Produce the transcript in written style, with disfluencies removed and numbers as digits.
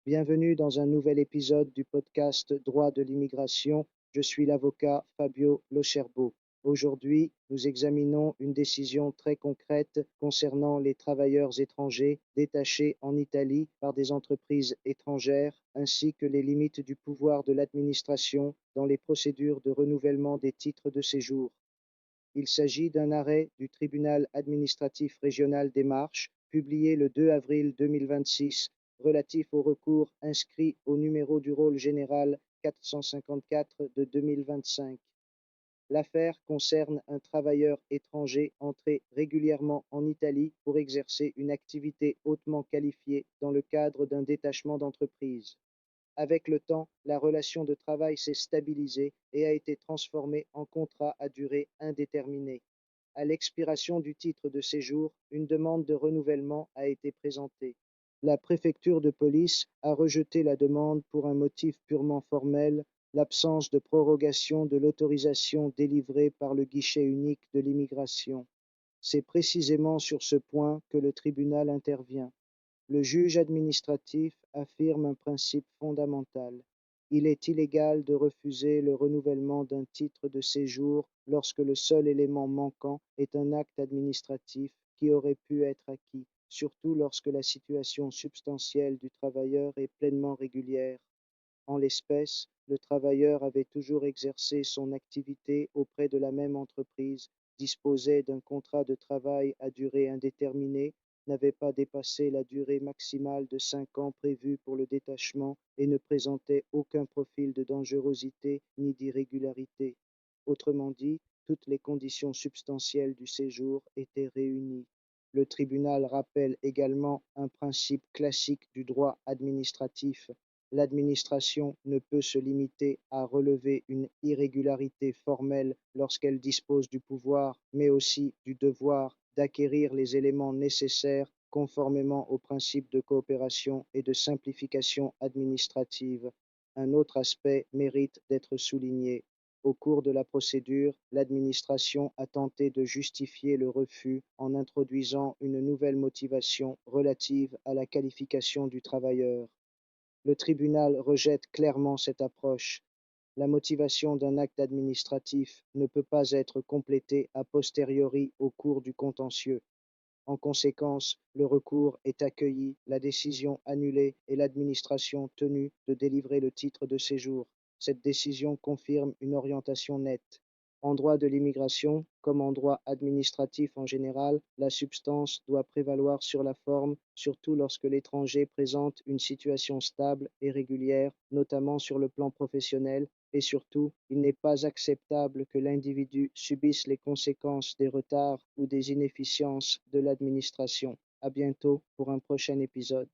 Bienvenue dans un nouvel épisode du podcast Droit de l'immigration. Je suis l'avocat Fabio Locherbo. Aujourd'hui, nous examinons une décision très concrète concernant les travailleurs étrangers détachés en Italie par des entreprises étrangères, ainsi que les limites du pouvoir de l'administration dans les procédures de renouvellement des titres de séjour. Il s'agit d'un arrêt du tribunal administratif régional des Marches, publié le 2 avril 2026, relatif au recours inscrit au numéro du rôle général 454 de 2025. L'affaire concerne un travailleur étranger entré régulièrement en Italie pour exercer une activité hautement qualifiée dans le cadre d'un détachement d'entreprise. Avec le temps, la relation de travail s'est stabilisée et a été transformée en contrat à durée indéterminée. À l'expiration du titre de séjour, une demande de renouvellement a été présentée. La préfecture de police a rejeté la demande pour un motif purement formel, l'absence de prorogation de l'autorisation délivrée par le guichet unique de l'immigration. C'est précisément sur ce point que le tribunal intervient. Le juge administratif affirme un principe fondamental. Il est illégal de refuser le renouvellement d'un titre de séjour lorsque le seul élément manquant est un acte administratif qui aurait pu être acquis, surtout lorsque la situation substantielle du travailleur est pleinement régulière. En l'espèce, le travailleur avait toujours exercé son activité auprès de la même entreprise, disposait d'un contrat de travail à durée indéterminée, n'avait pas dépassé la durée maximale de 5 ans prévue pour le détachement et ne présentait aucun profil de dangerosité ni d'irrégularité. Autrement dit, toutes les conditions substantielles du séjour étaient réunies. Le tribunal rappelle également un principe classique du droit administratif. L'administration ne peut se limiter à relever une irrégularité formelle lorsqu'elle dispose du pouvoir, mais aussi du devoir d'acquérir les éléments nécessaires conformément aux principes de coopération et de simplification administrative. Un autre aspect mérite d'être souligné. Au cours de la procédure, l'administration a tenté de justifier le refus en introduisant une nouvelle motivation relative à la qualification du travailleur. Le tribunal rejette clairement cette approche. La motivation d'un acte administratif ne peut pas être complétée a posteriori au cours du contentieux. En conséquence, le recours est accueilli, la décision annulée et l'administration tenue de délivrer le titre de séjour. Cette décision confirme une orientation nette. En droit de l'immigration, comme en droit administratif en général, la substance doit prévaloir sur la forme, surtout lorsque l'étranger présente une situation stable et régulière, notamment sur le plan professionnel, et surtout, il n'est pas acceptable que l'individu subisse les conséquences des retards ou des inefficiences de l'administration. À bientôt pour un prochain épisode.